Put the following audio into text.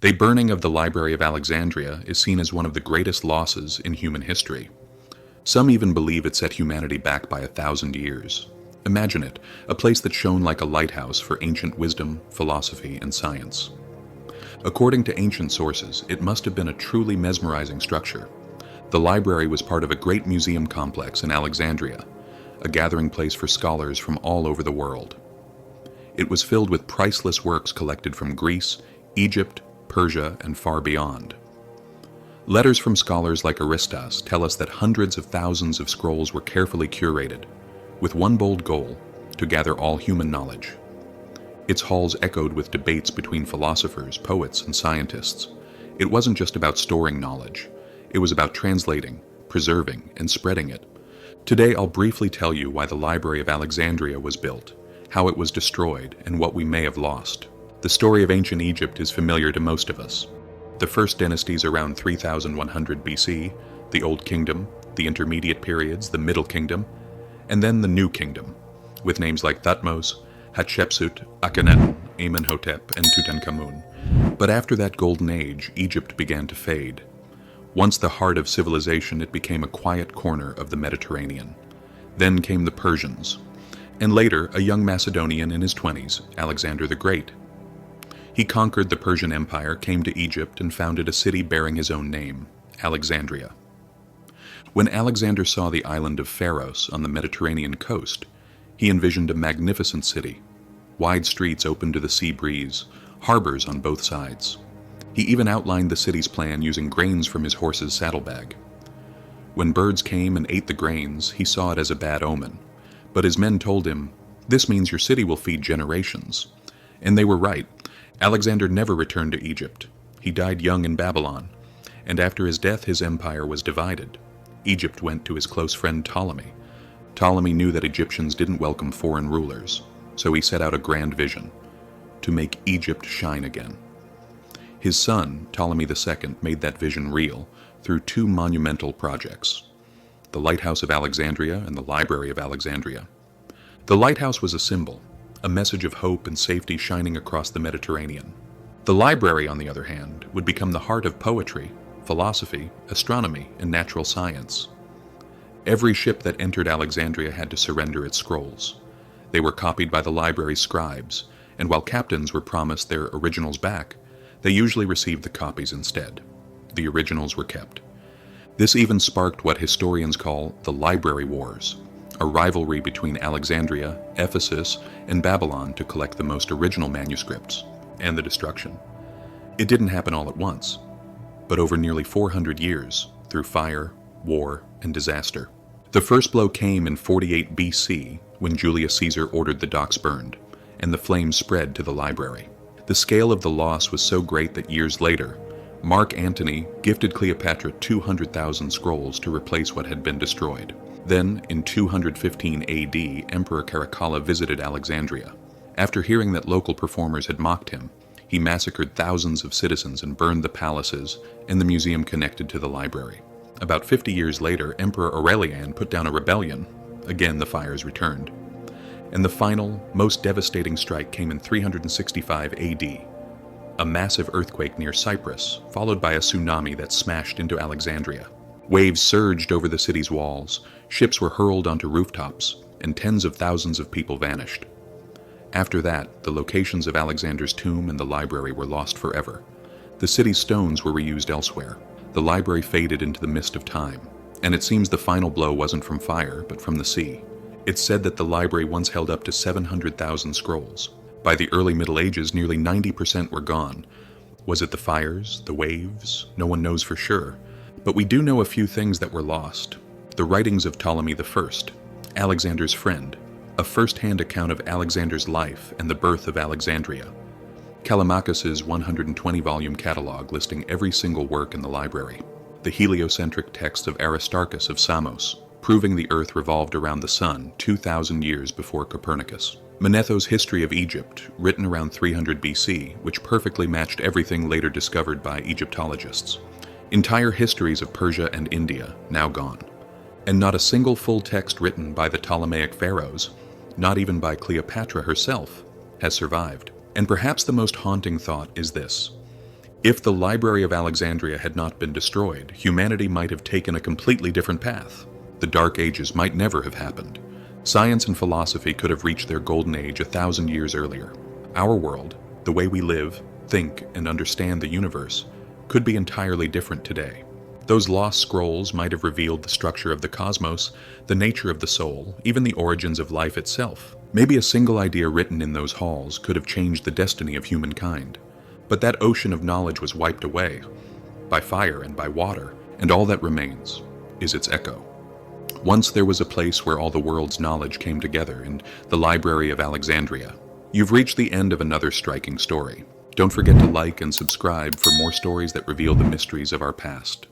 The burning of the Library of Alexandria is seen as one of the greatest losses in human history. Some even believe it set humanity back by 1,000 years. Imagine it, a place that shone like a lighthouse for ancient wisdom, philosophy, and science. According to ancient sources, it must have been a truly mesmerizing structure. The library was part of a great museum complex in Alexandria, a gathering place for scholars from all over the world. It was filled with priceless works collected from Greece, Egypt, Persia, and far beyond. Letters from scholars like Aristas tell us that hundreds of thousands of scrolls were carefully curated, with one bold goal: to gather all human knowledge. Its halls echoed with debates between philosophers, poets, and scientists. It wasn't just about storing knowledge. It was about translating, preserving, and spreading it. Today I'll briefly tell you why the Library of Alexandria was built, how it was destroyed, and what we may have lost. The story of ancient Egypt is familiar to most of us. The first dynasties around 3100 BC, the Old Kingdom, the intermediate periods, the Middle Kingdom, and then the New Kingdom, with names like Thutmose, Hatshepsut, Akhenaten, Amenhotep, and Tutankhamun. But after that golden age, Egypt began to fade. Once the heart of civilization, it became a quiet corner of the Mediterranean. Then came the Persians, and later a young Macedonian in his 20s, Alexander the Great. He conquered the Persian Empire, came to Egypt, and founded a city bearing his own name, Alexandria. When Alexander saw the island of Pharos on the Mediterranean coast, he envisioned a magnificent city, wide streets open to the sea breeze, harbors on both sides. He even outlined the city's plan using grains from his horse's saddlebag. When birds came and ate the grains, he saw it as a bad omen, but his men told him, "This means your city will feed generations." And they were right. Alexander never returned to Egypt. He died young in Babylon, and after his death his empire was divided. Egypt went to his close friend Ptolemy. Ptolemy knew that Egyptians didn't welcome foreign rulers, so he set out a grand vision: to make Egypt shine again. His son, Ptolemy II, made that vision real through two monumental projects: the Lighthouse of Alexandria and the Library of Alexandria. The lighthouse was a symbol, a message of hope and safety shining across the Mediterranean. The library, on the other hand, would become the heart of poetry, philosophy, astronomy, and natural science. Every ship that entered Alexandria had to surrender its scrolls. They were copied by the library's scribes, and while captains were promised their originals back, they usually received the copies instead. The originals were kept. This even sparked what historians call the Library Wars, a rivalry between Alexandria, Ephesus, and Babylon to collect the most original manuscripts, and the destruction. It didn't happen all at once, but over nearly 400 years, through fire, war, and disaster. The first blow came in 48 BC, when Julius Caesar ordered the docks burned, and the flames spread to the library. The scale of the loss was so great that years later, Mark Antony gifted Cleopatra 200,000 scrolls to replace what had been destroyed. Then, in 215 AD, Emperor Caracalla visited Alexandria. After hearing that local performers had mocked him, he massacred thousands of citizens and burned the palaces and the museum connected to the library. About 50 years later, Emperor Aurelian put down a rebellion. Again, the fires returned. And the final, most devastating strike came in 365 AD. A massive earthquake near Cyprus, followed by a tsunami that smashed into Alexandria. Waves surged over the city's walls, ships were hurled onto rooftops, and tens of thousands of people vanished. After that, the locations of Alexander's tomb and the library were lost forever. The city's stones were reused elsewhere. The library faded into the mist of time, and it seems the final blow wasn't from fire, but from the sea. It's said that the library once held up to 700,000 scrolls. By the early Middle Ages, nearly 90% were gone. Was it the fires, the waves? No one knows for sure. But we do know a few things that were lost. The writings of Ptolemy I, Alexander's friend, a first-hand account of Alexander's life and the birth of Alexandria. Callimachus's 120-volume catalog listing every single work in the library. The heliocentric text of Aristarchus of Samos, proving the earth revolved around the sun 2,000 years before Copernicus. Manetho's History of Egypt, written around 300 BC, which perfectly matched everything later discovered by Egyptologists. Entire histories of Persia and India, now gone. And not a single full text written by the Ptolemaic pharaohs, not even by Cleopatra herself, has survived. And perhaps the most haunting thought is this: If the Library of Alexandria had not been destroyed, humanity might have taken a completely different path. The Dark Ages might never have happened. Science and philosophy could have reached their golden age 1,000 years earlier. Our world, the way we live, think, and understand the universe, could be entirely different today. Those lost scrolls might have revealed the structure of the cosmos, the nature of the soul, even the origins of life itself. Maybe a single idea written in those halls could have changed the destiny of humankind. But that ocean of knowledge was wiped away by fire and by water, and all that remains is its echo. Once there was a place where all the world's knowledge came together, in the Library of Alexandria. You've reached the end of another striking story. Don't forget to like and subscribe for more stories that reveal the mysteries of our past.